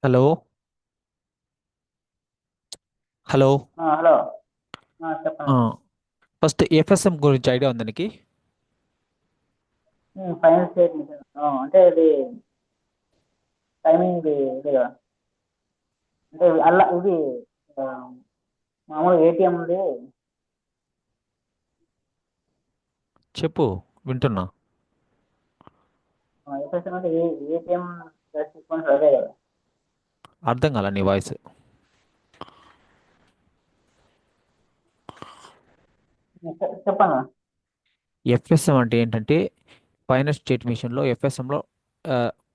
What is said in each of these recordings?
Hello. Hello. Hello. చెప్పండి. First FSM గురించి idea ఉంది నీకు? ఫైనాన్స్ స్టేట్మెంట్ అంటే ఇది టైమింగ్ ఇది కదా. అంటే అలా ఇది ఆ, మామూలు ఏటీఎం ఉంది. చెప్పు, వింటున్నా. ఎఫ్ఎస్ఎం అంటే ఏటీఎం రెస్పాన్స్ అదే కదా. అర్థం కాల నీ వాయిస్. చెప్పండి. ఎఫ్ఎస్ఎం అంటే ఏంటంటే ఫైనాన్స్ స్టేట్ మిషన్లో ఎఫ్ఎస్ఎంలో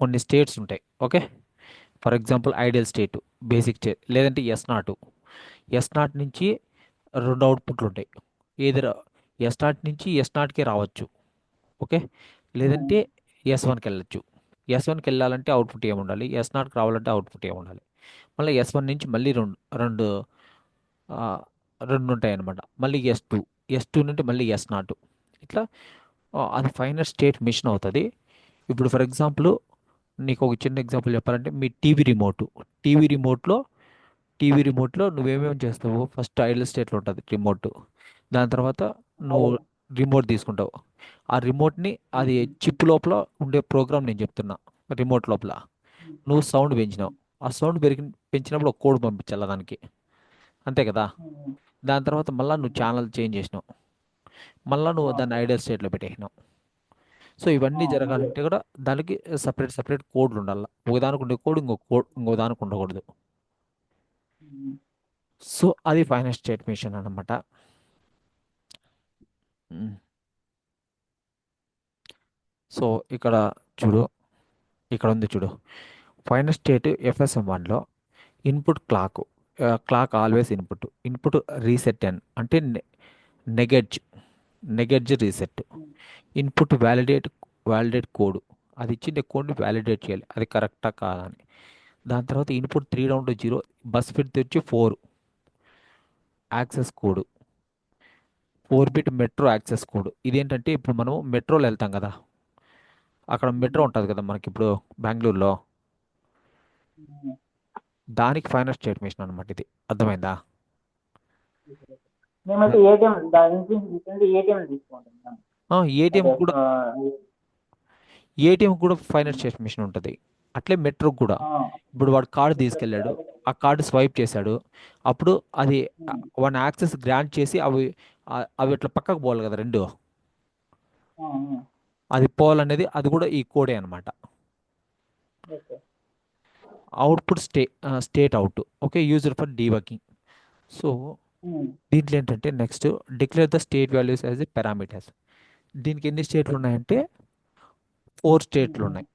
కొన్ని స్టేట్స్ ఉంటాయి. Okay. For example ideal state, basic state, లేదంటే ఎస్ నాట్. ఎస్ నాట్ నుంచి రెండు అవుట్పుట్లు ఉంటాయి. ఏది ఎస్ నాట్ నుంచి ఎస్ నాట్కి రావచ్చు. ఓకే. ఉమ్, లేదంటే ఎస్ వన్కి వెళ్ళచ్చు. ఎస్ వన్కి వెళ్ళాలంటే అవుట్పుట్ ఏముండాలి, ఎస్ నాట్కి రావాలంటే అవుట్పుట్ ఏముండాలి. మళ్ళీ ఎస్ వన్ నుంచి మళ్ళీ రెండు రెండు ఆ, రెండు ఉంటాయి అన్నమాట. మళ్ళీ ఎస్ టూ నుండి మళ్ళీ ఎస్ నాట్. ఇట్లా అది ఫైనల్ స్టేట్ మిషన్ అవుతుంది. ఇప్పుడు ఫర్ ఎగ్జాంపుల్ నీకు ఒక చిన్న ఎగ్జాంపుల్ చెప్పాలంటే మీ టీవీ రిమోట్లో టీవీ రిమోట్లో నువ్వేమేమి చేస్తావు? ఫస్ట్ ఐడల్ స్టేట్లో ఉంటుంది రిమోట్. దాని తర్వాత నువ్వు అదే. రిమోట్ తీసుకుంటావు. ఆ రిమోట్ని, అది ఉమ్, చిప్ లోపల ఉండే ప్రోగ్రామ్ నేను చెప్తున్నా. రిమోట్ లోపల ఉమ్, నువ్వు సౌండ్ పెంచినావు. ఆ సౌండ్ పెంచినప్పుడు ఒక కోడ్ పంపించాలి దానికి. అంతే కదా? ఉమ్, దాని తర్వాత మళ్ళీ నువ్వు ఉమ్, ఛానల్ చేంజ్ చేసినావు. మళ్ళీ నువ్వు ఆ, దాన్ని ఐడియల్ స్టేట్లో పెట్టేసినావు. సో ఇవన్నీ అదే. జరగాలంటే కూడా దానికి సపరేట్ సపరేట్ కోడ్లు ఉండాలి. ఒకదానికి ఉండే కోడ్ ఇంకో దానికి ఉండకూడదు. ఉమ్, సో అది ఫైనాన్స్ స్టేట్ మిషన్ అనమాట. సో ఇక్కడ చూడు, ఇక్కడ ఉంది చూడు. ఫైనల్ స్టేట్ ఎఫ్ఎస్ఎం వన్లో input clock always input reset అంటే నెగెడ్జ్ నెగెడ్జ్ రీసెట్. ఉమ్, ఇన్పుట్ వ్యాలిడేట్ కోడ్. అది ఇచ్చిన కోడ్ని వ్యాలిడేట్ చేయాలి, అది కరెక్టా కాదా అని. దాని తర్వాత input 3 down to 0, bus fit తెచ్చి 4 access code. 4 bit metro access code. ఇదేంటంటే ఇప్పుడు మనం మెట్రోలో వెళ్తాం కదా, అక్కడ మెట్రో ఉమ్, ఉంటుంది కదా మనకి ఇప్పుడు బెంగళూరులో. ఉమ్. దానికి ఫైనల్ స్టేట్ మిషన్ అనమాట ఇది. అర్థమైందా? మేమైతే ఏటీఎం దాని నుంచి ఏటీఎం తీసుకుంటాం. ఏటీఎం అదే కూడా ఫైనల్ స్టేట్ మిషన్ ఉంటుంది. అట్లే మెట్రోకి కూడా. ఆ, ఇప్పుడు వాడు కార్డు ఇప్పుడు తీసుకెళ్ళాడు, అదే. ఆ కార్డు స్వైప్ చేశాడు. అప్పుడు అది ఉమ్, వన్ యాక్సెస్ గ్రాంట్ చేసి అవి ఇట్లా పక్కకు పోవాలి కదా రెండు. ఆ, ఆ, అది పోవాలనేది అది కూడా ఈ కోడే అనమాట. Okay. Output state out. Okay. User for debugging. So um, దీంట్లో ఏంటంటే next declare the state values as a parameters. దీనికి ఎన్ని స్టేట్లు ఉన్నాయంటే 4 స్టేట్లు ఉమ్. ఉన్నాయి.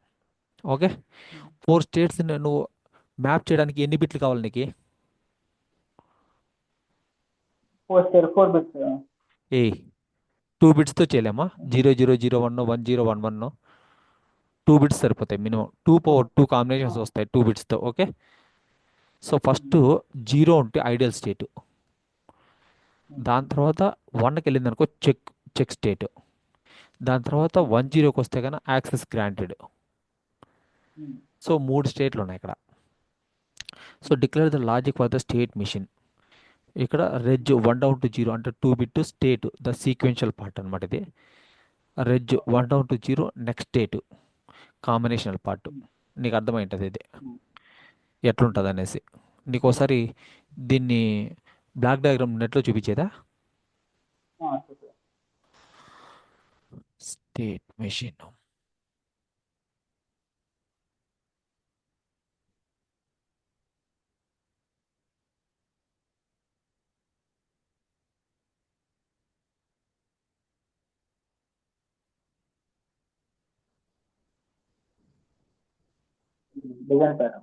ఓకే. 4 స్టేట్స్ నువ్వు మ్యాప్ చేయడానికి ఎన్ని బిట్లు కావాలి నీకు? 4 బిట్స్. ఏ 2 బిట్స్తో చేయలేమా? 0001 1011. 2 బిట్స్ సరిపోతాయి మినిమం. 2 పవర్ 2 కాంబినేషన్స్ వస్తాయి 2 బిట్స్తో. ఓకే. సో ఫస్ట్ జీరో ఉంటే ఐడియల్ స్టేట్. దాని తర్వాత వన్కి వెళ్ళింది అనుకో చెక్ స్టేట్. దాని తర్వాత 10కి వస్తే కనుక యాక్సెస్ గ్రాంటెడ్. సో 3 స్టేట్లు ఉన్నాయి ఇక్కడ. So declare the logic for the state machine. ఇక్కడ రెజ్ 1 డౌన్ టు 0 అంటే 2 bit state, the sequential part అనమాట ఇది. Reg okay. 1 down to 0 next state, combinational part. నీకు అర్థమైంటుంది ఇది ఎట్లుంటుంది అనేసి. నీకు ఒకసారి దీన్ని బ్లాక్ డయాగ్రామ్ నెట్లో చూపించేదా? Super. State machine. Design sir.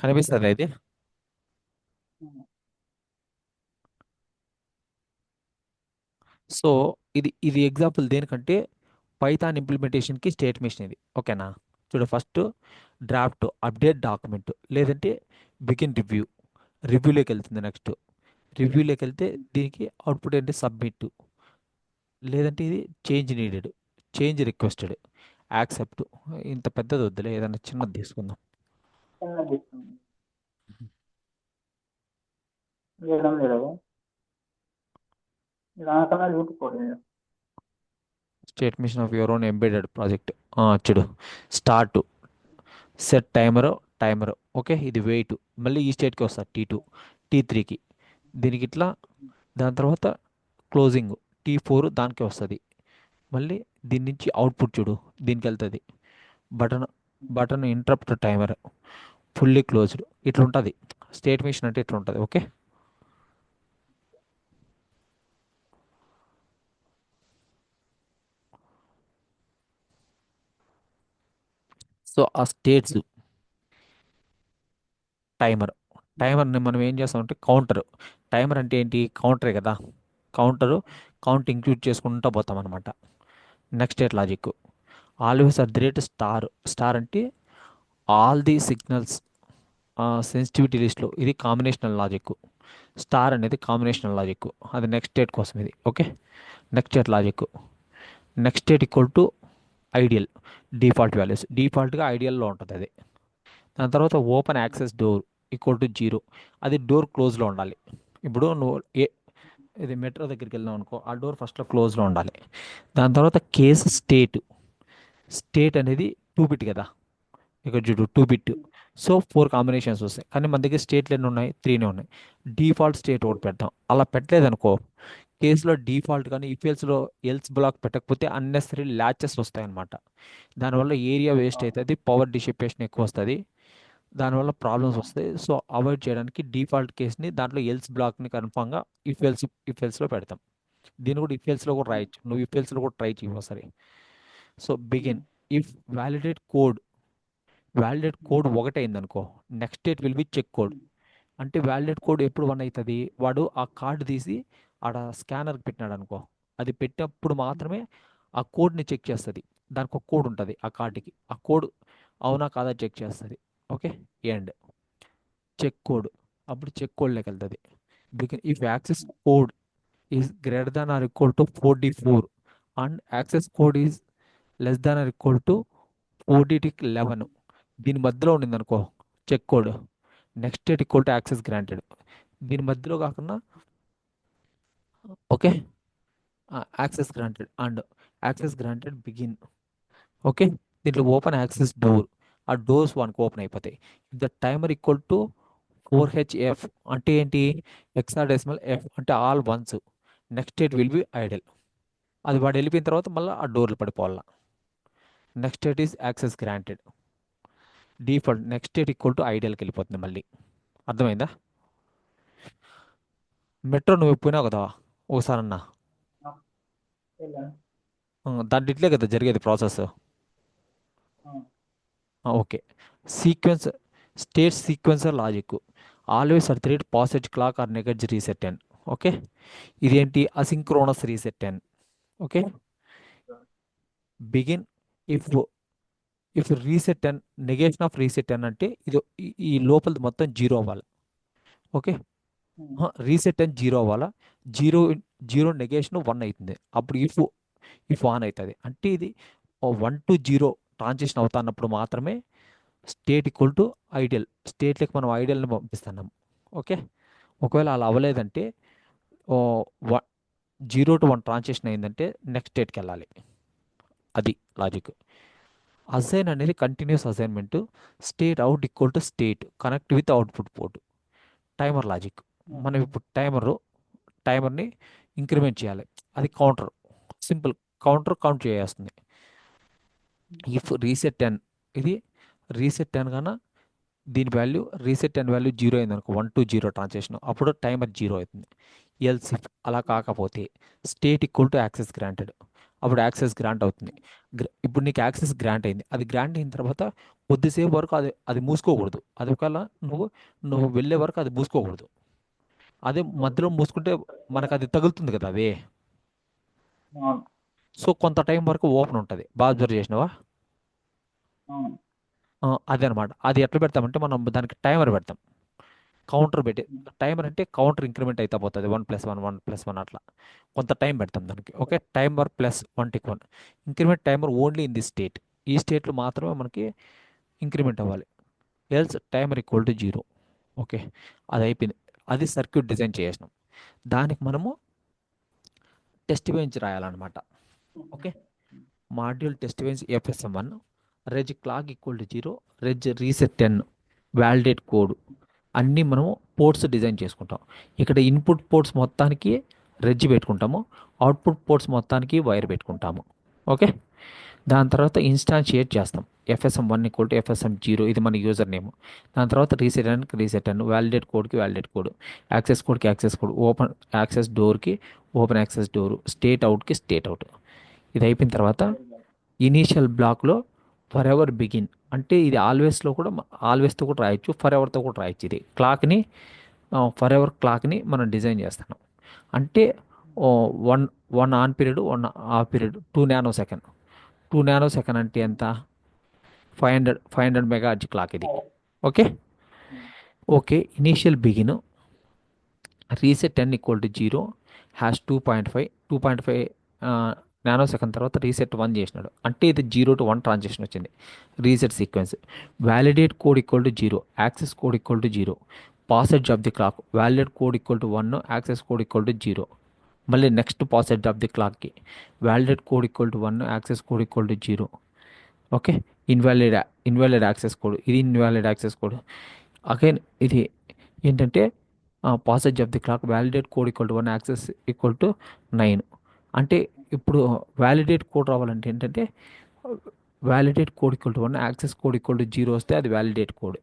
కనిపిస్తుంది ఇది. సో ఇది ఎగ్జాంపుల్ దేనికంటే పైథాన్ ఇంప్లిమెంటేషన్కి స్టేట్ మెషిన్ ఇది. ఓకేనా? చూడు ఫస్ట్ డ్రాఫ్ట్ అప్డేట్ డాక్యుమెంట్, లేదంటే బిగిన్ రివ్యూలోకి వెళ్తుంది. నెక్స్ట్ రివ్యూలోకి వెళ్తే దీనికి అవుట్పుట్ ఏంటి సబ్మిట్, లేదంటే ఇది చేంజ్ రిక్వెస్టెడ్, యాక్సెప్ట్. ఇంత పెద్దది వద్దులే, ఏదైనా చిన్నది తీసుకుందాం. చిన్నది తీసుకుంది చేయడం లేదు దానికన్నా చూపిపోతుంది. State machine of your own embedded project. చూడు స్టార్ట్, సెట్ టైమర్. ఓకే, ఇది వెయిట్. మళ్ళీ ఈ స్టేట్కి వస్తుంది T3కి, దీనికి ఇట్లా. దాని తర్వాత క్లోజింగ్ T4 దానికే వస్తుంది. మళ్ళీ దీని నుంచి అవుట్పుట్ చూడు దీనికి వెళ్తుంది. Button interrupt timer, fully closed. ఇట్లా ఉంటుంది స్టేట్ మిషన్ అంటే, ఇట్లా ఉంటుంది. ఓకే, సో ఆ స్టేట్స్ టైమర్. టైమర్ని మనం ఏం చేస్తామంటే టైమర్ అంటే ఏంటి, కౌంటరే కదా. కౌంట్ ఇంక్లూడ్ చేసుకుంటూ పోతాం అనమాట. Next state logic always at the rate star అంటే ఆల్ ది సిగ్నల్స్ సెన్సిటివిటీ లిస్ట్లో, ఇది కాంబినేషనల్ లాజిక్. స్టార్ అనేది కాంబినేషనల్ లాజిక్, అది నెక్స్ట్ స్టేట్ కోసం ఇది. Okay, next state logic next state equal to ideal, default values. డిఫాల్ట్గా ఐడియల్లో ఉంటుంది అది. దాని తర్వాత open access door equal to 0, అది డోర్ క్లోజ్లో ఉండాలి. ఇప్పుడు నువ్వు ఇది మెట్రో దగ్గరికి వెళ్ళావు అనుకో, ఆ డోర్ ఫస్ట్లో క్లోజ్లో ఉండాలి. దాని తర్వాత కేసు స్టేట్ అనేది 2 బిట్ కదా, ఇక్కడ చూడు 2 బిట్. సో 4 కాంబినేషన్స్ వస్తాయి, కానీ మన దగ్గర స్టేట్లు ఎన్ని ఉన్నాయి, 3నే ఉన్నాయి. డిఫాల్ట్ స్టేట్ ఒకటి పెడతాం. అలా పెట్టలేదు అనుకో, కేసులో డిఫాల్ట్ కానీ ఇఫెల్స్లో ఎల్స్ బ్లాక్ పెట్టకపోతే అన్నెసరీ ల్యాచెస్ వస్తాయి అన్నమాట. దానివల్ల ఏరియా వేస్ట్ అవుతుంది, పవర్ డిసిపేషన్ ఎక్కువ వస్తుంది, దానివల్ల ప్రాబ్లమ్స్ వస్తాయి. సో అవాయిడ్ చేయడానికి డిఫాల్ట్ కేస్ని దాంట్లో ఎల్స్ బ్లాక్ని కన్ఫామ్గా ఇఫెల్స్లో పెడతాం. దీన్ని కూడా ఇఫెల్స్లో కూడా రాయొచ్చు, నువ్వు ఇఫెల్స్లో కూడా ట్రై చేయవు సరే. So begin if validate code validate code ఒకటి అయిందనుకో, next state will be check code. అంటే వ్యాలిడేట్ కోడ్ ఎప్పుడు 1 అవుతుంది, వాడు ఆ కార్డు తీసి ఆడ స్కానర్కి పెట్టినాడు అనుకో, అది పెట్టినప్పుడు మాత్రమే ఆ కోడ్ని చెక్ చేస్తుంది. దానికి ఒక కోడ్ ఉంటుంది ఆ కార్డుకి, ఆ కోడ్ అవునా కాదా చెక్ చేస్తుంది. Okay, end check code. అప్పుడు చెక్ కోడ్లోకి వెళ్తుంది. Begin if access code is greater than or equal to 4D4 and access code is less than or equal to 4DT11, దీని మధ్యలో ఉండింది అనుకో check code, next state equal to access granted. దీని మధ్యలో కాకుండా, okay, access granted begin. Okay, దీంట్లో open access door, ఆ doors 1కి ఓపెన్ అయిపోతాయి. The timer equal to 4HF అంటే ఏంటి, హెక్సాడెసిమల్ ఎఫ్ అంటే all ones. Next state will be idle, అది వాడు వెళ్ళిపోయిన తర్వాత మళ్ళీ ఆ డోర్లు పడిపోవాల. Next state is access granted, default. Next state equal to ఐడియల్కి వెళ్ళిపోతుంది మళ్ళీ. అర్థమైందా? మెట్రో నువ్వు పోయినావు కదా ఒకసారన్నా, దాంట్లో ఇట్లే కదా జరిగేది process. Okay, sequence sequencer logic always at the rate posedge clock or negedge reset అని. ఓకే, ఇదేంటి అసింక్రోనస్ రీసెట్ అని. Okay, begin if reset and negation of reset అని అంటే ఇది ఈ లోపల మొత్తం 0 అవ్వాలి. ఓకే, రీసెట్ అని 0 అవ్వాలా, జీరో జీరో నెగేషన్ 1 అవుతుంది. అప్పుడు ఇఫ్ ఆన్ అవుతుంది. అంటే ఇది 1 to 0 ట్రాన్సిషన్ అవుతున్నప్పుడు మాత్రమే స్టేట్ ఈక్వల్ టు ఐడియల్, స్టేట్లకు మనం ఐడియల్ని పంపిస్తున్నాం. ఓకే, ఒకవేళ అలా అవ్వలేదంటే 0 to 1 ట్రాన్సిషన్ అయిందంటే నెక్స్ట్ స్టేట్కి వెళ్ళాలి. అది లాజిక్. అసైన్ అనేది continuous assignment, state out equal to state connect with output port. Timer logic, మనం ఇప్పుడు టైమర్ని ఇంక్రిమెంట్ చేయాలి, అది కౌంటర్. సింపుల్, కౌంట్ చేస్తుంది. ఇఫ్ రీసెట్ 10, ఇది రీసెట్ 10 కన్నా దీని వాల్యూ రీసెట్ 10 వాల్యూ 0 అయింది అనుకో, 1 to 0 ట్రాన్సాక్షన్, అప్పుడు టైమర్ 0 అవుతుంది. ఎల్స్ ఇఫ్ అలా కాకపోతే state equal to access granted, అప్పుడు యాక్సెస్ గ్రాంట్ అవుతుంది. ఇప్పుడు నీకు యాక్సెస్ గ్రాంట్ అయింది, అది గ్రాంట్ అయిన తర్వాత కొద్దిసేపు వరకు అది మూసుకోకూడదు. అది ఒకవేళ నువ్వు వెళ్ళే వరకు అది మూసుకోకూడదు. అదే మధ్యలో మూసుకుంటే మనకు అది తగులుతుంది కదా అది. సో కొంత టైం వరకు ఓపెన్ ఉంటుంది, బాగా అబ్జర్వ్ చేసినావా? అదనమాట. అది ఎట్లా పెడతామంటే మనం దానికి టైమర్ పెడతాం. కౌంటర్ పెట్టి, టైమర్ అంటే కౌంటర్ ఇంక్రిమెంట్ అయితే పోతుంది, 1+1 1+1 అట్లా కొంత టైం పెడతాం దానికి. Okay, timer plus 1 increment timer only in the state. ఈ స్టేట్లో మాత్రమే మనకి ఇంక్రిమెంట్ అవ్వాలి. Else timer equal to 0. Okay, అది అయిపోయింది. అది సర్క్యూట్ డిజైన్ చేసినాం. దానికి మనము టెస్ట్ బెంచ్ రాయాలన్నమాట. Okay, module test bench FSM1 reg clock equal to 0, reg reset 10, validate code అన్నీ మనము పోర్ట్స్ డిజైన్ చేసుకుంటాం. ఇక్కడ ఇన్పుట్ పోర్ట్స్ మొత్తానికి రెజ్ పెట్టుకుంటాము, అవుట్పుట్ పోర్ట్స్ మొత్తానికి వైర్ పెట్టుకుంటాము. ఓకే, దాని తర్వాత ఇన్స్టాన్షియేట్ చేస్తాం. FSM1 ఈక్వల్ టు FSM0, ఇది మన యూజర్ నేమ్. దాని తర్వాత రీసెట్ అని రీసెట్ అని, వ్యాలిడేట్ కోడ్కి వ్యాలిడేట్ కోడ్, యాక్సెస్ కోడ్కి యాక్సెస్ కోడ్, ఓపెన్ యాక్సెస్ డోర్కి ఓపెన్ యాక్సెస్ డోర్, స్టేట్ అవుట్కి స్టేట్ అవుట్. ఇది అయిపోయిన తర్వాత ఇనీషియల్ బ్లాక్లో ఫర్ ఎవర్ బిగిన్ అంటే ఇది ఆల్వేస్లో కూడా, ఆల్వేస్తో కూడా రాయొచ్చు, ఫర్ ఎవర్తో కూడా రాయొచ్చు. ఇది క్లాక్ని, ఫర్ ఎవర్ క్లాక్ని మనం డిజైన్ చేస్తున్నాం. అంటే one one on period, one off period, 2 nano second. 2 nano second అంటే ఎంత? 500 మెగా హెర్ట్జ్ క్లాక్ ఇది. Okay, okay, initial begin reset 10 equal to 0 hash 2.5 nano second తర్వాత రీసెట్ 1 చేసినాడు అంటే ఇది 0 to 1 ట్రాన్సాక్షన్ వచ్చింది. Reset sequence validate code equal to 0, access code equal to 0, posedge of the clock validate code equal to 1, access code equal to 0. మళ్ళీ next పాసెజ్ of the క్లాక్కి validate code equal to 1, access code equal to 0. Okay, invalid invalid access code, ఇది invalid access code. Again ఇది ఏంటంటే passage of the clock validate code equal to 1, access equal to 9. అంటే ఇప్పుడు validate code రావాలంటే ఏంటంటే validate code equal to 1, access code equal to 0 వస్తే అది validate code.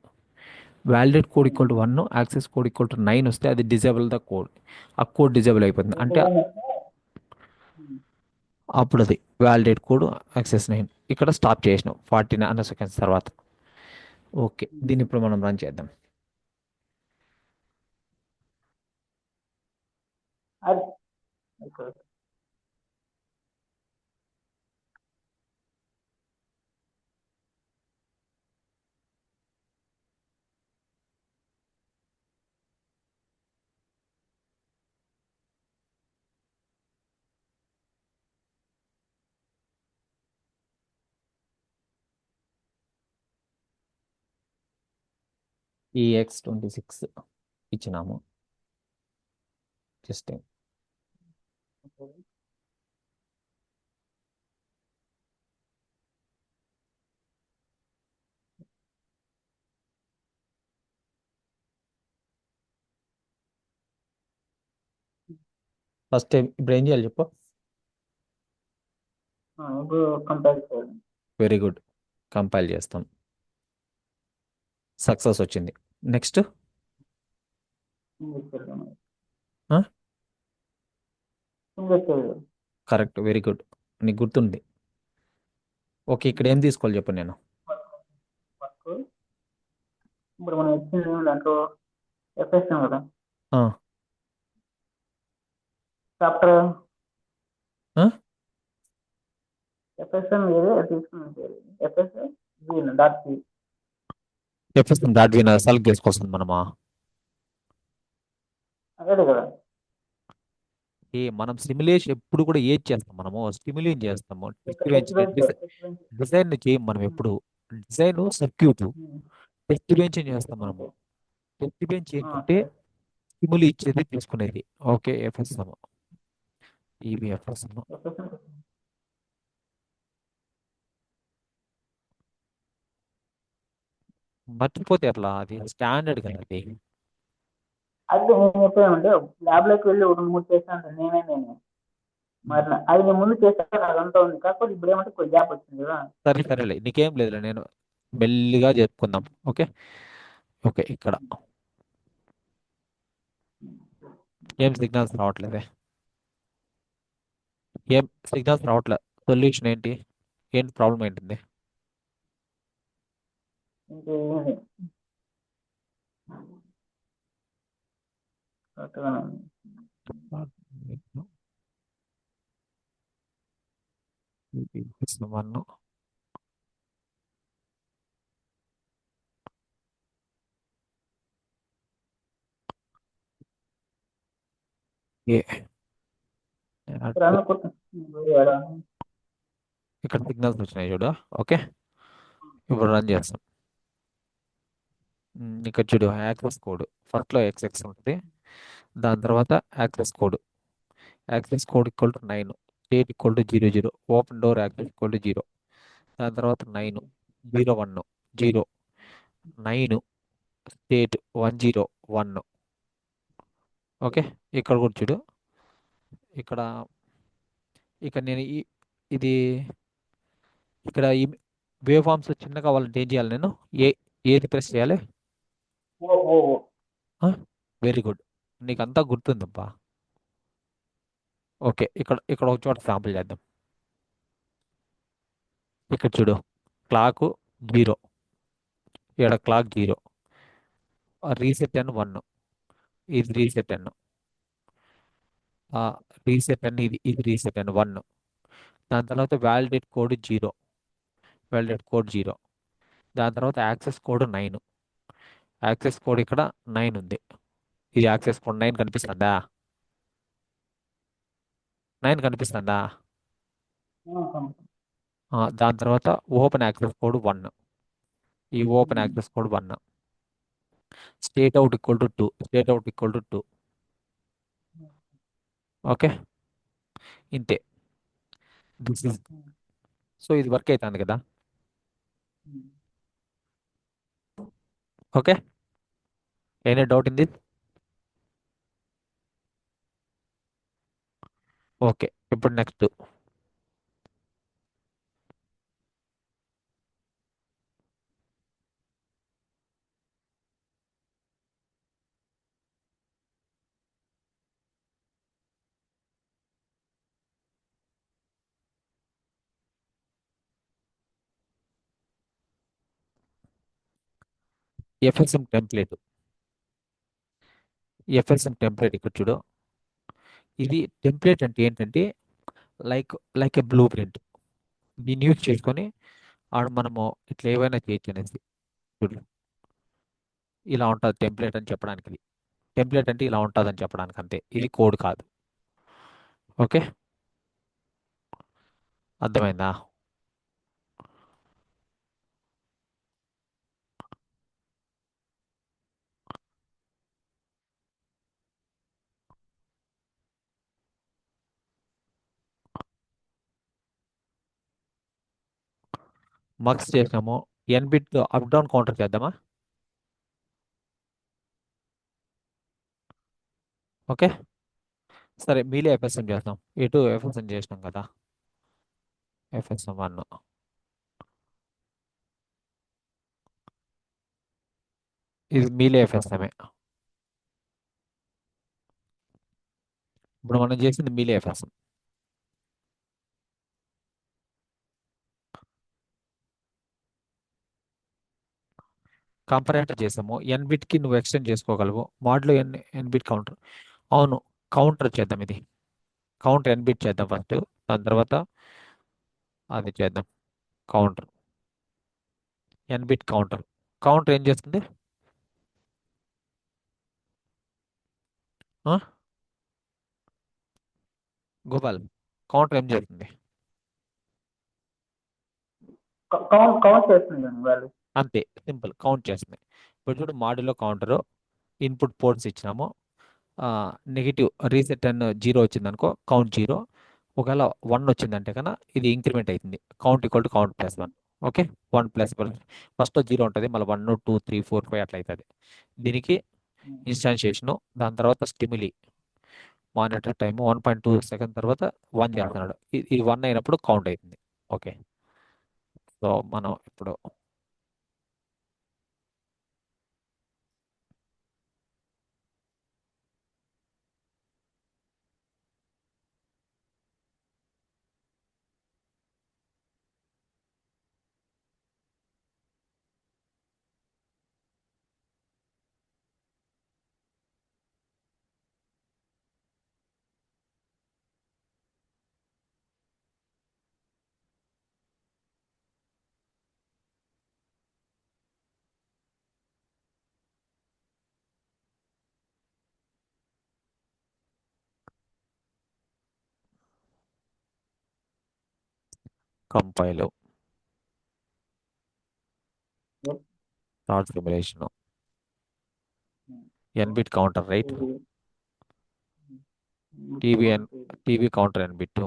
Validate code equal to 1, access code equal to 9 వస్తే అది disable the code. ఆ code disable అయిపోతుంది అంటే అప్పుడు అది వ్యాలిడేట్ కోడ్ యాక్సెస్ 9. ఇక్కడ స్టాప్ చేసినాం 40 నానో సెకండ్స్ తర్వాత. ఓకే, దీన్ని ఇప్పుడు మనం రన్ చేద్దాం. అది ఓకే. EX26 ఇచ్చినాము. జస్ట్ ఫస్ట్ ఇప్పుడు ఏం చేయాలి చెప్పు. ఇప్పుడు కంపేర్ చేయాలి. వెరీ గుడ్, కంపైల్ చేస్తాం. సక్సెస్ వచ్చింది. Next English Telugu English Telugu correct, very good, నీకు గుర్తుంది. ఓకే, ఇక్కడ ఏం తీసుకోవాలి చెప్పు నేను. ఫస్ట్ ఇప్పుడు మనం ఇచ్చిన దాంట్లో ఎఫ్ఎస్ఎం కదా, ఆ, చాప్టర్ ఆ? ఎఫ్ఎస్ఎం ఏది అది తీసుకున్నాం. ఎఫ్ఎస్ఎం డాట్ చెప్పేస్తాం దాట్ విన సెలెక్ట్ చేసుకోవాల్సింది మనమా. అదే కదా. మనం సిమ్యులేషన్ ఎప్పుడు కూడా ఏది చేస్తాం, మనము స్టిమ్యులేట్ చేస్తాము. ఇక్కడ test bench test bench design చేయం మనం ఎప్పుడు. డిజైన్ సర్క్యూట్, టెస్ట్ బెంచ్ చేస్తాం మనము. టెస్ట్ బెంచ్ ఏంటంటే స్టిములు ఇచ్చేది తీసుకునేది. ఓకే, ఎఫ్ఎస్ఎం, ఇవి ఎఫ్ఎస్ఎం. ఎఫ్ఎస్ఎం మర్చిపోతే అట్లా, అది స్టాండర్డ్ కదా అది. అయితే నేను చెప్పానంటే ల్యాబ్ లోకి వెళ్ళి ఒక 3 చేస్తాను నేను మరి అది నేను ముందు చేస్తాను అదంతా ఉంది, కాకపోతే ఇప్పుడు ఏమంటే కొంచెం గ్యాప్ వచ్చింది కదా. సరే సరేలే, నీకేం లేదులే, నేను మెల్లిగా చెప్పుకుందాం. ఓకే, ఓకే, ఇక్కడ ఏం సిగ్నల్స్ రావట్లేదే, ఏం సిగ్నల్స్ రావట్లే. సొల్యూషన్ ఏంటి? ఏంటి ప్రాబ్లం ఏంటింది? ఇంకే కరెక్ట్గా వన్ ఏ రన్ కొట్టు. ఇక్కడ సిగ్నల్స్ వచ్చినాయి చూడు. ఓకే, ఇప్పుడు రన్ చేస్తాం. ఇక్కడ చూడు యాక్సెస్ కోడ్. ఫస్ట్లో ఎక్స్ఎక్స్ ఉంటుంది, దాని తర్వాత access code. Access code equal to 9, date equal to 00, open door access equal to 0, దాని తర్వాత 9, 01, 0, 9, డేట్ 101. ఓకే, ఇక్కడ కూడా చూడు. ఇక్కడ ఇక్కడ నేను ఇది ఇక్కడ ఈ వేవ్ ఫామ్స్ చిన్నగా కావాలంటే ఏం చేయాలి నేను? ఏ ఏది ప్రెస్ చేయాలి? ఓ ఓ ఓ. వెరీ గుడ్, నీకు అంతా గుర్తుందబ్బా. ఓకే, ఇక్కడ ఇక్కడ ఒక చోట శాంపుల్ చేద్దాం. ఇక్కడ చూడు, క్లాక్ 0, ఇక్కడ క్లాక్ 0, రీసెట్ అని 1, ఇది రీసెట్ అని, రీసెట్ అని ఇది రీసెట్ అని 1. దాని తర్వాత వ్యాలిడేట్ కోడ్ 0, వ్యాలిడేట్ కోడ్ 0. దాని తర్వాత యాక్సెస్ కోడ్ 9, యాక్సెస్ కోడ్ ఇక్కడ 9 ఉంది. ఇది యాక్సెస్ కోడ్ 9 కనిపిస్తుందా? 9 కనిపిస్తుందా? దాని తర్వాత ఓపెన్ యాక్సెస్ కోడ్ 1, ఈ open access code 1. State out equal to 2, state out equal to 2. Okay, ఇంతే. దిస్ ఇస్, సో ఇది వర్క్ అవుతుంది కదా. Okay, any doubt in this? Okay, ఇప్పుడు next FSM template. FSM template ఇక్కడ చూడు. ఇది టెంప్లెట్ అంటే ఏంటంటే లైక్ లైక్ ఏ బ్లూ ప్రింట్. దీన్ని యూజ్ చేసుకొని ఆడ మనము ఇట్లా ఏవైనా చేయొచ్చు అనేసి. చూడు, ఇలా ఉంటుంది టెంప్లెట్ అని చెప్పడానికి. ఇది టెంప్లెట్ అంటే ఇలా ఉంటుంది అని చెప్పడానికి అంతే, ఇది కోడ్ కాదు. ఓకే, అర్థమైందా? మక్స్ చేసినాము. ఎన్ బిట్ అప్ డౌన్ కౌంటర్ చేద్దామా? ఓకే, సరే మీలే ఎఫ్ఎస్ఎం చేద్దాం. ఇటు ఎఫ్ఎస్ఎం చేసినాం కదా, ఎఫ్ఎస్ఎం 1. ఇది మీలే ఎఫ్ఎస్ఎంఏ. ఇప్పుడు మనం చేసింది మీలే ఎఫ్ఎస్ఎం. కంపరేటర్ చేసాము. ఎన్ బిట్కి నువ్వు ఎక్స్టెండ్ చేసుకోగలవు. మోడ్లో ఎన్ బిట్ కౌంటర్. అవును, కౌంటర్ చేద్దాం. ఇది కౌంటర్ ఎన్ బిట్ చేద్దాం ఫస్ట్, దాని తర్వాత అది చేద్దాం. Counter n bit counter. Counter ఏం చేస్తుంది? ఆ? గోపాల్, కౌంటర్ ఏం చేస్తుంది? కౌంట్ కౌంట్ చేస్తుంది వాళ్ళు. అంతే, సింపుల్, కౌంట్ చేస్తుంది. ఇప్పుడు చూడు, మాడ్యులో కౌంటరు ఇన్పుట్ పోర్ట్స్ ఇచ్చినాము. నెగిటివ్ రీసెట్ అని 0 వచ్చింది అనుకో, కౌంట్ 0. ఒకవేళ 1 వచ్చిందంటే కన్నా ఇది ఇంక్రిమెంట్ అవుతుంది. Count equal to count plus 1. Okay, 1 plus 1. First 0 ఉంటుంది, మళ్ళీ 1, 2, 3, 4, 5 అట్లా అవుతుంది. దీనికి ఇన్స్టాన్షియేషను, దాని తర్వాత స్టిములి మానిటర్ టైం 1.2 సెకండ్ తర్వాత 1 చేస్తున్నాడు. ఇది 1 అయినప్పుడు కౌంట్ అవుతుంది. ఓకే, సో మనం ఇప్పుడు compile, Yep. Start simulation, So, n bit counter right, TV, TV one n TV. TV counter n bit.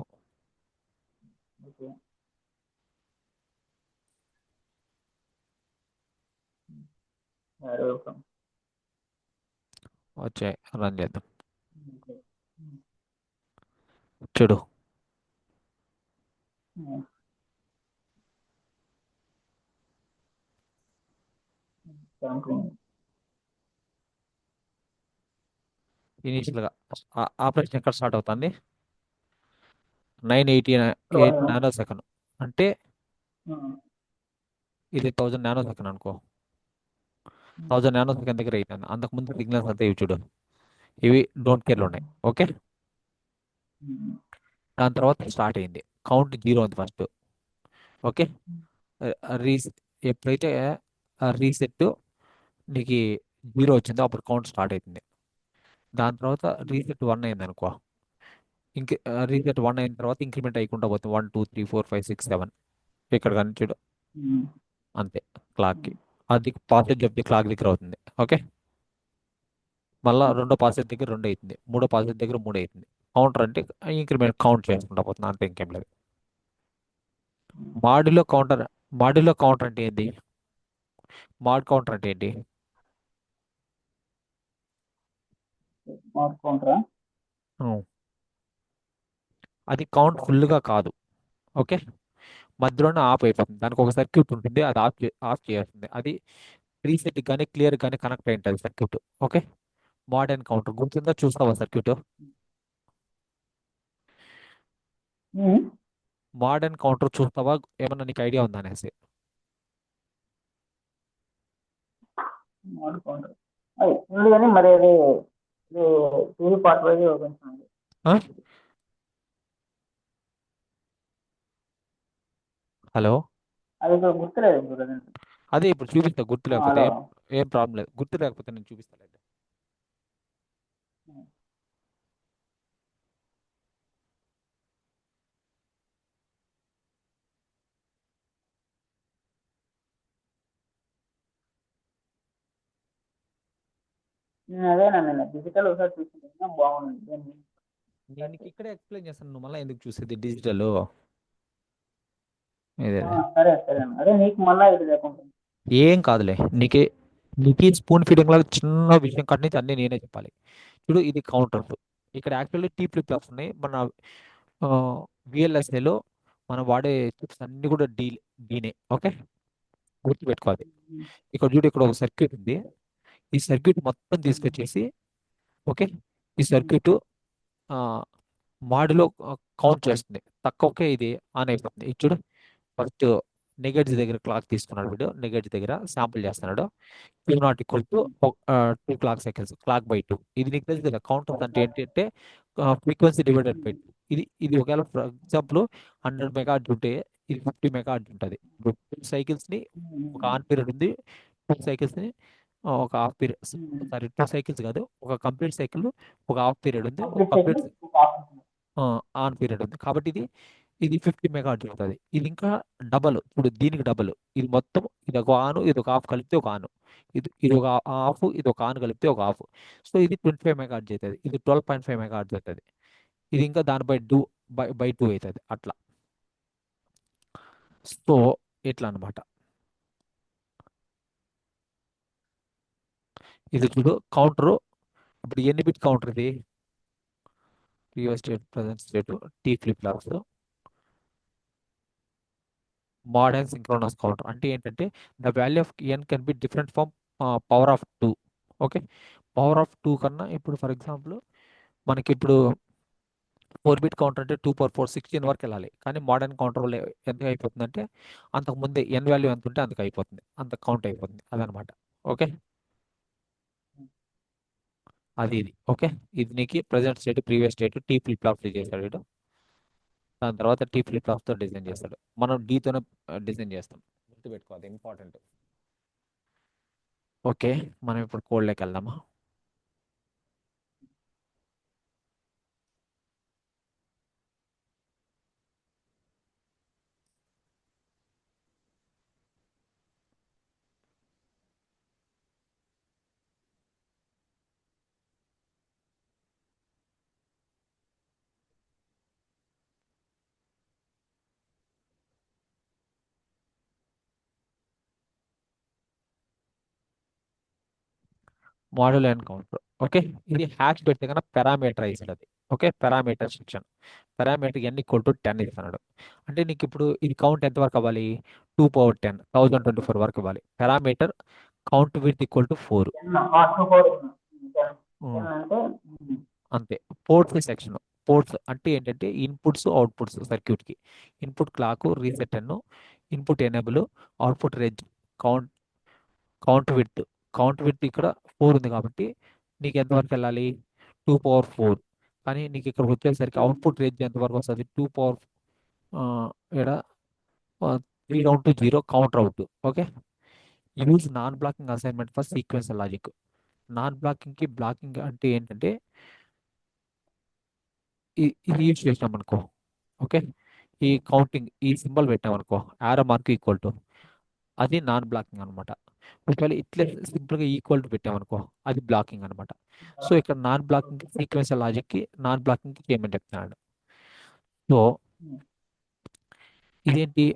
Okay. Where are you from? వచ్చాయి, రన్ చేద్దాం. Okay. చూడు, Yeah. Sampling. ఇనీషియల్గా ఆపరేషన్ ఎక్కడ start అవుతుంది? 980 ఇప్పుడు 8 one. Nano second. అంటే Hmm. ఇది 1000 nano second అనుకో. 1000 నానో సెకండ్ దగ్గర అవుతుంది. అంతకుముందు సిగ్నల్స్ అంతా ఇవి చూడు, ఇవి డోంట్ కేర్లో ఉన్నాయి. Okay, Hmm. దాని తర్వాత స్టార్ట్ అయింది. కౌంట్ 0 ఉంది ఫస్ట్. ఓకే, రీస్ ఎప్పుడైతే రీసెట్ నీకు 0 వచ్చిందో అప్పుడు కౌంట్ స్టార్ట్ అవుతుంది. దాని తర్వాత రీసెట్ 1 అయింది అనుకో, ఇంక రీసెట్ 1 అయిన తర్వాత ఇంక్రిమెంట్ అయ్యకుండా పోతుంది. 1 2 3 4 5 6 7 ఇక్కడ కానీ చూడు, Hmm. అంతే. క్లాక్కి అది పాసేజ్ ఆఫ్ ది క్లాక్ దగ్గర అవుతుంది. ఓకే, మళ్ళీ రెండో పాసేజ్ దగ్గర 2 అవుతుంది, మూడో పాసేజ్ దగ్గర 3 అవుతుంది. కౌంటర్ అంటే ఇంక్రిమెంట్ కౌంట్ చేసుకుంటా పోతుంది, అంతే, ఇంకేం లేదు. మాడ్యులో కౌంటర్, మాడ్యులో కౌంటర్ అంటే ఏంటి? మాడ్ కౌంటర్ అంటే ఏంటి? Smart counter. ఉం. అది కౌంట్ ఫుల్గా కాదు. ఓకే, మధ్యలోనే ఆఫ్ అయిపోతుంది. దానికి ఒక సర్క్యూట్ ఉంటుంది, అది ఆఫ్ చేయాల్సింది. అది రీసెట్ కానీ క్లియర్ కానీ కనెక్ట్ అయి ఉంటుంది సర్క్యూట్. ఓకే, మోడర్న్ కౌంటర్ గుర్తుందా? చూస్తావా సర్క్యూట్? Hmm. మోడర్న్ కౌంటర్ చూస్తావా? ఏమన్నా నీకు ఐడియా ఉందా అనేసి? Smart counter. ఉంది కానీ మరి అది టీవీ పార్ట్ వైజ్ కొంచెం ఆ? హలో, అది గుర్తులేదు బ్రదర్. అదే ఇప్పుడు చూపిస్తా. గుర్తు లేకపోతే హలో. ఏం ప్రాబ్లం లేదు, గుర్తు లేకపోతే నేను చూపిస్తాను. అదేనా నేను డిజిటల్ ఒకసారి చూసుకుంటున్నా బాగుంది దాన్ని. నేను నీకు ఇక్కడే ఎక్స్ప్లెయిన్ చేస్తాను, నువ్వు మళ్ళీ ఎందుకు చూసేది డిజిటల్? ఇదే సరే సరే అన్న. అదే నీకు మళ్ళా ఇది లేకుండా. ఏం కాదులే. నీకు స్పూన్ ఫీడింగ్ లాగా చిన్న విషయం కాటి నుంచి అన్నీ నేనే చెప్పాలి. చూడు, ఇది కౌంటర్స్. ఇక్కడ యాక్చువల్లీ టీ ఫ్లిప్ ఫ్లాప్స్ ఉన్నాయి. మన విఎల్ఎస్ఏలో మనం వాడే చిప్స్ అన్ని కూడా డీనే. ఓకే, గుర్తుపెట్టుకోవాలి. ఇక్కడ చూడు, ఇక్కడ ఒక సర్క్యూట్ ఉంది. ఈ సర్క్యూట్ మొత్తం తీసుకొచ్చేసి, ఓకే, ఈ సర్క్యూట్ మాడ్యులో కౌంట్ చేస్తుంది. తక్కువకే ఇది ఆన్ అయిపోతుంది. ఇది చూడు, ఫస్ట్ నెగెట్స్ దగ్గర క్లాక్ తీసుకున్నాడు వీడు, నెగెట్స్ దగ్గర శాంపుల్ చేస్తున్నాడు. Q not equal to 2 clock cycles, clock by 2. ఇది నీకు తెలుసు కదా, కౌంటర్ అంటే ఏంటంటే ఫ్రీక్వెన్సీ డివైడెడ్ బై 2. ఇది ఒకవేళ ఫర్ ఎగ్జాంపుల్ 100 మెగాహెర్ట్జ్ ఉంటే ఇది 50 మెగాహెర్ట్జ్ ఉంటుంది. ఇప్పుడు 2 సైకిల్స్ని, ఒక ఆన్ పీరియడ్ ఉంది, 2 సైకిల్స్ని ఒక హాఫ్ పీరియడ్, సారీ 2 సైకిల్స్ కాదు, ఒక కంప్లీట్ సైకిల్, ఒక హాఫ్ పీరియడ్ ఉంది, ఒక కంప్లీట్ ఆన్ పీరియడ్ ఉంది. కాబట్టి ఇది 50 మెగాహెర్ట్జ్ అవుతుంది. ఇది ఇంకా డబల్, ఇప్పుడు దీనికి డబల్. ఇది మొత్తం, ఇది ఒక ఆను, ఇది ఒక ఆఫ్ కలిపితే ఒక ఆను, ఇది ఒక ఆఫ్, ఇది ఒక ఆన్ కలిపితే ఒక ఆఫ్. సో ఇది 25 మెగాహెర్ట్జ్ అవుతుంది. ఇది 12.5 మెగాహెర్ట్జ్ అవుతుంది. ఇది ఇంకా దానిపై బై 2 అవుతుంది అట్లా. సో ఇట్లా అనమాట. ఇది చూడు కౌంటరు. ఇప్పుడు ఎన్ని బిట్ కౌంటర్ ఇది? Previous state, present state, T flip flops, modern synchronous counter. అంటే ఏంటంటే the value of n can be different from power of 2. Okay, power of 2 కన్నా ఇప్పుడు ఫర్ ఎగ్జాంపుల్ మనకి ఇప్పుడు 4 బిట్ కౌంటర్ అంటే 2 పవర్ 4 16 వరకు వెళ్ళాలి. కానీ మోడర్న్ కౌంటర్ వల్ల ఎంత అయిపోతుందంటే అంతకు ముందే ఎన్ వాల్యూ ఎంత ఉంటే అంతకు అయిపోతుంది, అంత కౌంట్ అయిపోతుంది. అదనమాట. ఓకే, ఇది ఓకే. ఇది నీకు present state, previous state, T flip flops చేశాడు వీడు. దాని తర్వాత టీ ఫ్లిప్ ఫ్లాప్స్తో డిజైన్ చేస్తాడు. మనం డీతోనే డిజైన్ చేస్తాం, గుర్తుపెట్టుకోవాలి, ఇంపార్టెంట్. ఓకే, మనం ఇప్పుడు కోడ్లోకి వెళ్దామా? Model and counter. ఓకే, ఇది హ్యాష్ పెడితే కన్నా పారామీటరైజ్డ్ అది. Okay, parameter section. Parameter n equal to 10 ఇస్తున్నాడు. అంటే నీకు ఇప్పుడు ఇది కౌంట్ ఎంత వరకు అవ్వాలి? 2 power 10 1024 వరకు ఇవ్వాలి. Parameter count width equal to 4. 2 4 10 అంటే అంతే. Ports section. పోర్ట్స్ అంటే ఏంటంటే ఇన్పుట్స్ అవుట్పుట్స్ సర్క్యూట్కి. ఇన్పుట్ క్లాక్ రీసెట్ అನ್ನು, input enable, output range, count count width. Count width ఇక్కడ 4 ఉంది కాబట్టి నీకు ఎంతవరకు వెళ్ళాలి? 2 power 4. కానీ నీకు ఇక్కడ వచ్చేసరికి అవుట్పుట్ రేంజ్ ఎంతవరకు వస్తుంది? 2 power ఇక్కడ 3 down to 0 counter out. Okay, use non blocking assignment for sequential logic. Non బ్లాకింగ్కి బ్లాకింగ్ అంటే ఏంటంటే ఇది యూజ్ చేసినాం అనుకో. ఓకే, ఈ కౌంటింగ్ ఈ సింబల్ పెట్టాం అనుకో, ఆరో మార్క్ ఈక్వల్ టు, అది నాన్ బ్లాకింగ్ అనమాట. ఒకవేళ ఇట్లే సింపుల్గా ఈక్వల్ టు పెట్టామనుకో, అది బ్లాకింగ్ అనమాట. సో ఇక్కడ నాన్ బ్లాకింగ్ సీక్వెన్షియల్ లాజిక్కి నాన్ బ్లాకింగ్కి చేయమని చెప్తున్నాడు. సో ఇదేంటి?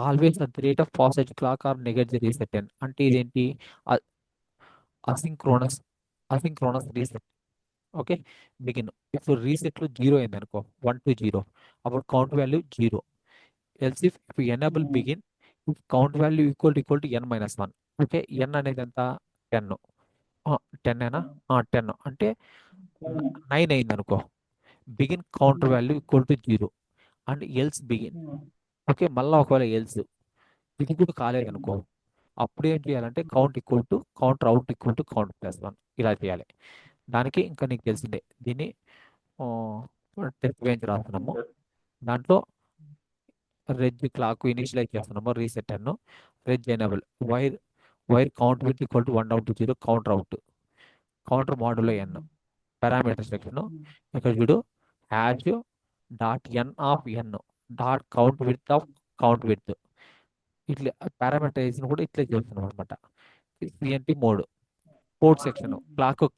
Always at the rate of posedge clock or negedge the reset n అంటే ఇదేంటి? Asynchronous asynchronous reset. Okay, begin ఇప్పుడు రీసెట్లో 0 అయింది అనుకో, 1 to 0, అప్పుడు count value 0. Else if enable begin if count value equal to n-1. Okay, n అనేది ఎంత? 10. 10 ఏనా? 10 అంటే 9 అయింది అనుకో, begin counter value equal to 0 and else begin. Okay, మళ్ళీ ఒకవేళ ఎల్స్ ఇది కూడా కాలేదు అనుకో, అప్పుడు ఏం చేయాలంటే count equal to counter out equal to count +1 ఇలా చేయాలి. దానికి ఇంకా నీకు తెలిసిందే, దీన్ని టెస్ట్ వేయించి రాస్తున్నాము. దాంట్లో రెడ్ క్లాక్ ఇనిషియలైజ్ చేస్తున్నాము, రీసెట్ అನ್ನು, reg enable, wire wire count width equal to 1 down to 0 counter out, counter మోడల్లో ఎన్, పారామీటర్ సెక్షన్. ఇక్కడ చూడు, hash dot n of n dot count width of count width. ఇట్లా parameterization కూడా ఇట్లా చేస్తున్నాం అనమాట. CNT mod. Port section,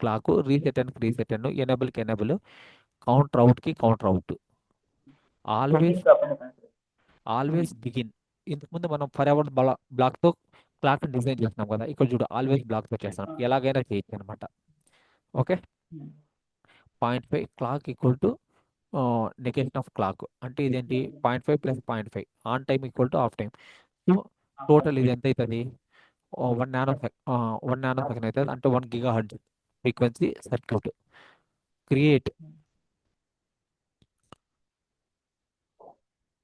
clock reset అని reset అను, ఎనేబుల్కి ఎనేబుల్, కౌంటర్ అవుట్కి counter out. Always always begin. ఇంతకుముందు మనం ఫర్ ఎవర్ బ్లాక్తో క్లాక్ డిజైన్ చేస్తున్నాం కదా, ఇక్కడ చూడు ఆల్వేస్ బ్లాక్తో చేస్తాం, ఎలాగైనా చేయొచ్చు అనమాట. Okay, 0.5 clock equal to negation of clock అంటే ఇదేంటి? 0.5 + 0.5 on time equal to of time. So total ఇది ఎంత అవుతుంది? 1 నానో సెకండ్ అవుతుంది, అంటే 1 GHz frequency circuit. Create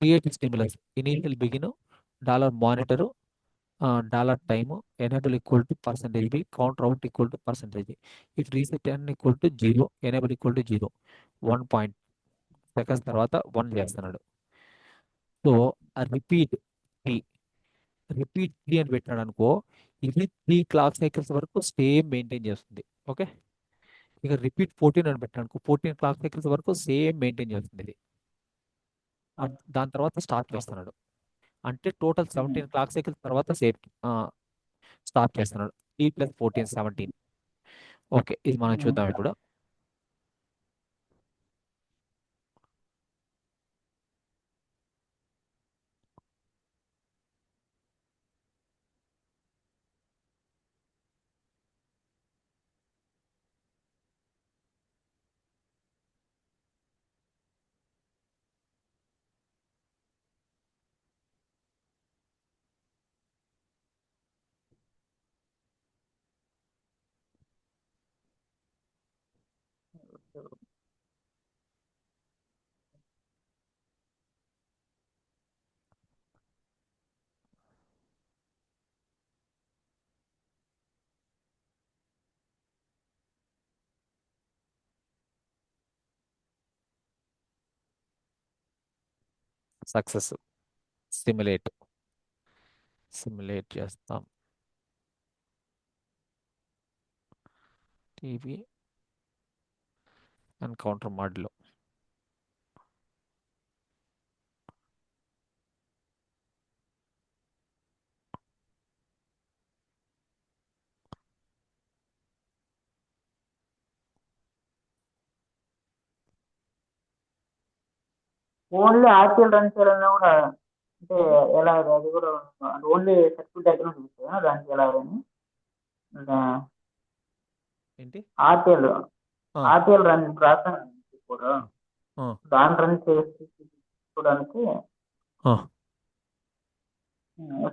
create stimulus, initial begin, dollar monitor, dollar time, enable equal to %b, counter out equal to %. If reset n equal to 0, enable equal to 0, 1 seconds తర్వాత 1 చేస్తున్నాడు. So repeat repeat అని పెట్టాడు అనుకో, ఇది 3 clock cycles వరకు same maintain చేస్తుంది. Okay, ఇక repeat 14 అని పెట్టాడు అనుకో, 14 క్లాక్ సైకిల్స్ వరకు సేమ్ మెయింటైన్ చేస్తుంది ఇది. దాని తర్వాత స్టార్ట్ చేస్తున్నాడు, అంటే టోటల్ 17 క్లాక్ సైకిల్స్ తర్వాత సేఫ్ స్టార్ట్ చేస్తున్నాడు. 3 + 14 17. ఓకే, ఇది మనం చూద్దాం ఇప్పుడు. సక్సెస్. సిమ్యులేట్ చేస్తాం. టీవీ అండ్ కౌంటర్ మోడ్లో. ఓన్లీ ఆర్టీఎల్ రన్ చేయాలన్నా కూడా అంటే ఎలా అది కూడా ఓన్లీ సర్క్యూట్ డయాగ్రామ్ చూపిస్తుందా దానికి ఎలా అని? ఏంటి? ఆర్టీఎల్ ఆ, ఆర్టీఎల్ రన్ రాస్తాను ఇప్పుడు ఆ, దాని రన్ చేసి చూడడానికి ఆ.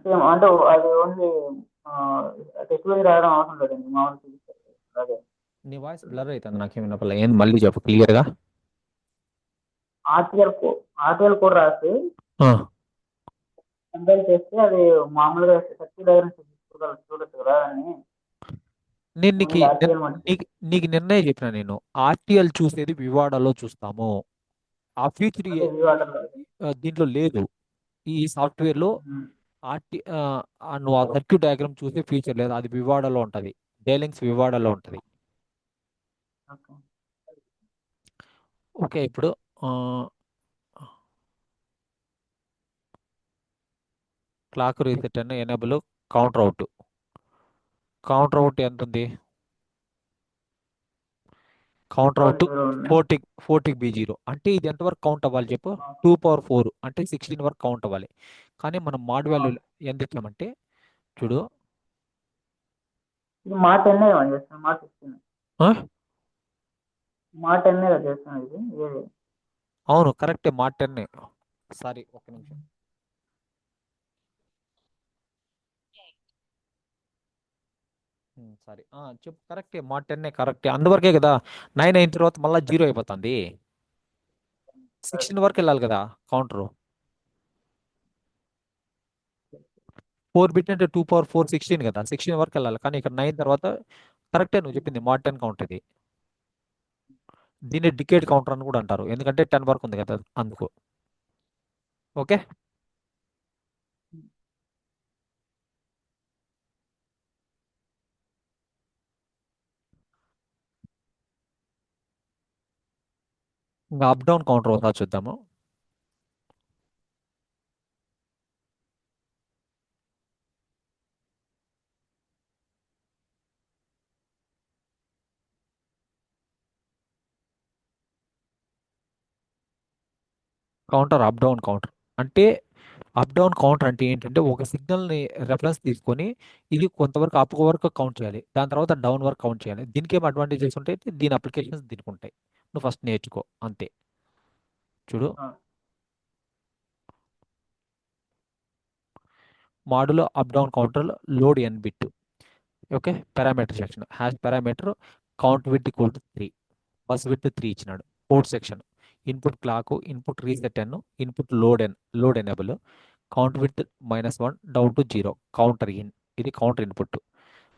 సేమ్ అంటే అది ఓన్లీ టెక్నాలజీ రాయడం అవసరం లేదండి మామూలు చూపిస్తారు అదే నీ వాయిస్ బ్లర్ అవుతుంది, నాకేం వినపడలే. ఏంది మళ్ళీ చెప్పు క్లియర్గా. ఆర్టీఎల్ ఆర్టీఎల్ కూడా రాసి కంపేర్ చేస్తే అది మామూలుగా సర్క్యూట్ డయాగ్రామ్ చూడొచ్చు కదా అని నేను నీకు ఓన్లీ ఆర్టీఎల్ నీకు నీకు నిన్నే చెప్పిన నేను. ఆర్టీఎల్ చూసేది వివాడలో చూస్తాము. ఆ ఫీచర్ అదే వివాటం దీంట్లో లేదు. ఈ సాఫ్ట్వేర్లో నువ్వు ఆ సర్క్యూట్ డయాగ్రామ్ చూసే ఫీచర్ లేదు, అది వివాడలో ఉంటుంది. డేలింగ్స్ వివాడలో ఉంటుంది. ఓకే ఓకే, ఇప్పుడు క్లాక్ రీసెట్ అని enable counter out. Counter out ఎంత ఉంది? కౌంటర్ అవుట్ 40 ఉంది 40 B0. అంటే ఇది ఎంతవరకు కౌంట్ అవ్వాలి చెప్పు? 2 పవర్ 4 అంటే 16 వరకు కౌంట్ అవ్వాలి. కానీ మనం మాడ్ వాల్యూ ఎంత ఇచ్చామంటే చూడు. ఇది మా 10 చేస్తాను మా 16 ఆ? మా 10 చేస్తాను ఇది ఏది అవును, కరెక్టే, మాడ్ 10. సారీ, ఒక్క నిమిషం. సారీ, చెప్పు. కరెక్టే, మాడ్ 10 కరెక్టే. అందువరకే కదా 9 అయిన తర్వాత మళ్ళీ 0 అయిపోతుంది. 16 వరకు వెళ్ళాలి కదా కౌంటర్. 4 బిట్ అంటే 2 పవర్ 4 16 కదా, 16 వరకు వెళ్ళాలి. కానీ ఇక్కడ 9 తర్వాత కరెక్టే నువ్వు చెప్పింది, మాడ్ 10 కౌంట్ ఇది. దీన్ని డికేడ్ కౌంటర్ అని కూడా అంటారు, ఎందుకంటే 10 వరకు ఉంది కదా అందుకు. ఓకే. ఇంకా అప్ డౌన్ కౌంటర్ ఒకసారి చూద్దాము. కౌంటర్ అప్ డౌన్ కౌంటర్ అంటే, అప్ డౌన్ కౌంటర్ అంటే ఏంటంటే ఒక సిగ్నల్ని రెఫరెన్స్ తీసుకొని ఇది కొంతవరకు అప్ వరకు కౌంట్ చేయాలి, దాని తర్వాత డౌన్ వరకు కౌంట్ చేయాలి. దీనికి ఏం అడ్వాంటేజెస్ ఉంటాయి, దీని అప్లికేషన్స్ దీనికి ఉంటాయి. నువ్వు ఫస్ట్ నేర్చుకో అంతే. చూడు, modulo up down counter load n bit. Okay, parameter section hash parameter count width equal to 3, bus width 3 ఇచ్చినాడు. Port section input clock, input reset n, input load enable, count with -1 down to 0, counter in. ఇది counter input.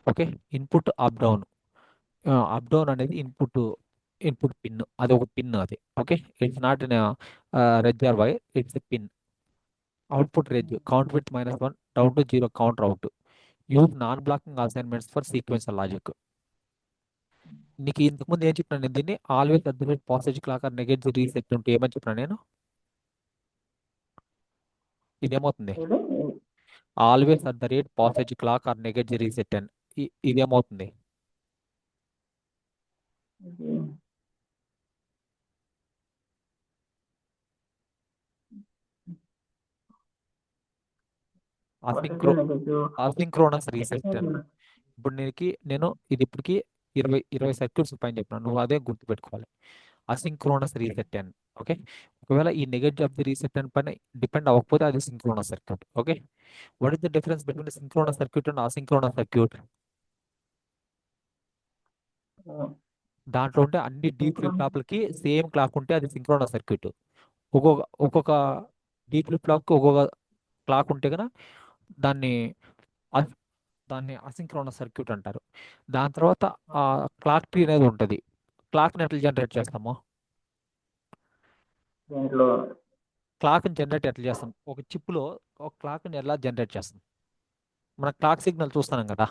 Okay, input up down. Up down అనేది input pin, అది ఒక pin అది. Okay, it's not in reg or wire, it's a pin. Output range count with -1 down to 0, counter out. Use non blocking assignments for sequential logic. నీకు ఇంతకుముందు ఏం చెప్పినా నేను, దీన్ని always at the rate passage clock or negative reset ఉంటే ఏమని చెప్పినా నేను? ఇదేమవుతుంది? ఇది always at the rate passage clock or negative reset అని. ఇదేమవుతుంది? ఇది asynchro positive negative asynchronous reset అని. ఇప్పుడు నేను ఇది ఇప్పటికి 20 సర్క్యూట్స్ పైన చెప్పినాను, నువ్వు అదే గుర్తుపెట్టుకోవాలి. అసింక్రోనస్ రీసెట్ అని. ఓకే, ఒకవేళ ఈ నెగటివ్ ఆఫ్ ది రీసెట్ అని పైన డిపెండ్ అవ్వకపోతే అది synchronous circuit. Okay, what is the difference between synchronous circuit and asynchronous circuit? దాంట్లో ఉంటే అన్ని డీ ఫ్లిప్ ఫ్లాప్లకి సేమ్ క్లాక్ ఉంటే అది సింక్రోనస్ సర్క్యూట్. ఒక్కొక్క డీ ఫ్లిప్ ఫ్లాప్కి ఒక్కొక్క క్లాక్ ఉంటే కనుక దాన్ని అస్- దాన్ని అసింక్రోనస్ సర్క్యూట్ అంటారు. దాని తర్వాత ఆ క్లాక్ ట్రీ అనేది ఉంటుంది. క్లాక్ని ఎట్లా జనరేట్ చేస్తాము? దీంట్లో క్లాక్ని జనరేట్ ఎట్లా చేస్తాం? ఒక చిప్లో ఒక క్లాక్ని ఎలా జనరేట్ చేస్తాం? మన క్లాక్ సిగ్నల్ చూస్తున్నాం కదా,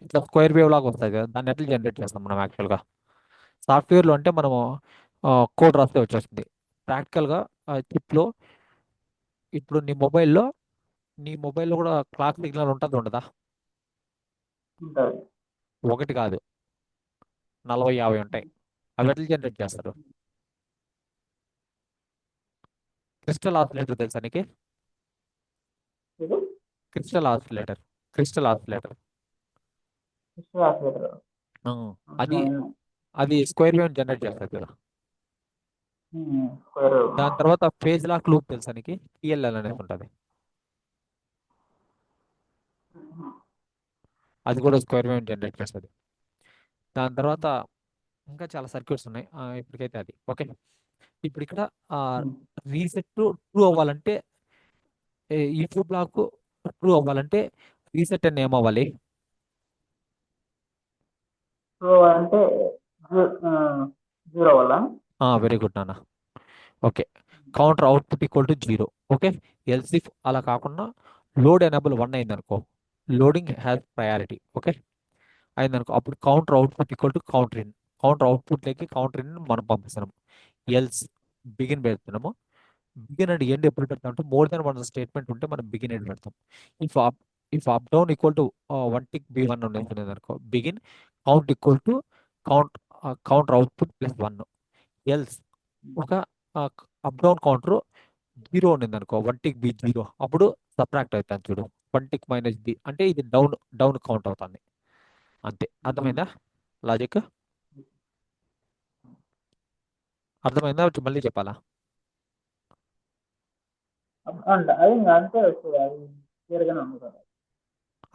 ఇట్లా స్క్వేర్ వేవ్ లాగా వస్తుంది కదా, దాన్ని ఎట్లా జనరేట్ చేస్తాం మనం యాక్చువల్గా? సాఫ్ట్వేర్లో అంటే మనము కోడ్ రాస్తే వచ్చేస్తుంది. ప్రాక్టికల్గా చిప్లో ఇప్పుడు నీ మొబైల్లో కూడా క్లాక్ సిగ్నల్ ఉంటుంది ఉండదా? ఉంటుంది ఒకటి కాదు, 40 50 ఉంటాయి. అవి ఎట్లా జనరేట్ చేస్తారు? క్రిస్టల్ ఆసిలేటర్ తెలుసా నీకు? ఇది క్రిస్టల్ ఆసిలేటర్. క్రిస్టల్ ఆసిలేటర్ విశ్వాస ఆ, అది అది స్క్వేర్ వేవ్ జనరేట్ చేస్తుంది కదా. స్క్వేర్. దాని తర్వాత ఫేజ్ లాక్ లూప్ తెలుసా నీకు? పిఎల్ఎల్ అనేది ఉంటుంది. అది కూడా స్క్వేర్ వేవ్ జనరేట్ చేస్తుంది. దాని తర్వాత ఇంకా చాలా సర్క్యూట్స్ ఉన్నాయి. ఇప్పటికైతే అది ఓకే. ఇప్పుడు ఇక్కడ రీసెట్ ట్రూ అవ్వాలంటే ఈ ఫ్లో బ్లాక్ ట్రూ అవ్వాలంటే రీసెట్ అని ఏమవ్వాలి? సో అంటే జీరో వల్ల. వెరీ గుడ్ నాన్న. Okay. Counter output equal to 0. Okay. Else if అలా కాకుండా లోడ్ ఎనేబుల్ 1 అయిందనుకో, లోడింగ్ హ్యాస్ ప్రయారిటీ. ఓకే. అయిందనుకో అప్పుడు counter output equal to counter in. Counter అవుట్పుట్లోకి కౌంటర్ ఇన్ మనం పంపిస్తున్నాము. ఎల్స్ బిగిన్ పెడుతున్నాము. బిగిన్ అండ్ ఎండ్ ఎప్పుడు పెడతాం అంటే మోర్ దెన్ 1 స్టేట్మెంట్ ఉంటే మనం బిగిన్ ఎండ్ పెడతాం. If up if up down equal to 1 tick b one ఉండేది అనుకో, begin count equal to count counter output plus 1. Else ఒక అప్ డౌన్ కౌంటర్ 0 ఉండింది అనుకో, 1 టిక్ బి 0, అప్పుడు సబ్ట్రాక్ట్ అవుతాను చూడు. 1 టిక్ మైనస్ బి అంటే ఇది డౌన్ డౌన్ కౌంట్ అవుతుంది. అంతే. అర్థమైందా లాజిక్? అర్థమైందా మళ్ళీ చెప్పాలా? అంటే అది ఇంకా అంతే వస్తుంది, అది క్లియర్గానే ఉంది కదా.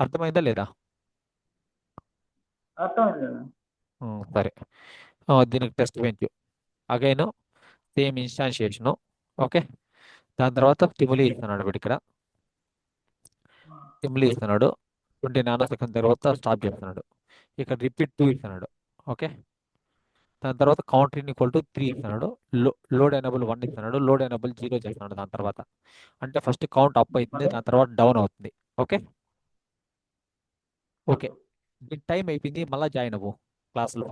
అర్థమైందా లేదా? అర్థమైంది కదా. సరే. దీనికి test bench again same instantiation. Okay. దాని తర్వాత స్టిములీ ఇస్తున్నాడు వీడు ఇక్కడ. స్టిములీ ఇస్తున్నాడు. 20 నానో సెకండ్ తర్వాత స్టాప్ చేస్తున్నాడు. ఇక్కడ రిపీట్ 2 ఇస్తున్నాడు. ఓకే. దాని తర్వాత కౌంటర్ ఇన్ ఈక్వల్ టు 3 ఇస్తున్నాడు. లోడ్ ఎనబుల్ 1 ఇస్తున్నాడు. లోడ్ ఎనబుల్ 0 చేస్తున్నాడు దాని తర్వాత. అంటే ఫస్ట్ కౌంట్ అప్ అవుతుంది, ఓకే. దాని తర్వాత డౌన్ అవుతుంది. ఓకే. ఓకే. ఓకే. దీని టైం అయిపోయింది, మళ్ళీ జాయిన్ అవ్వు క్లాస్లో.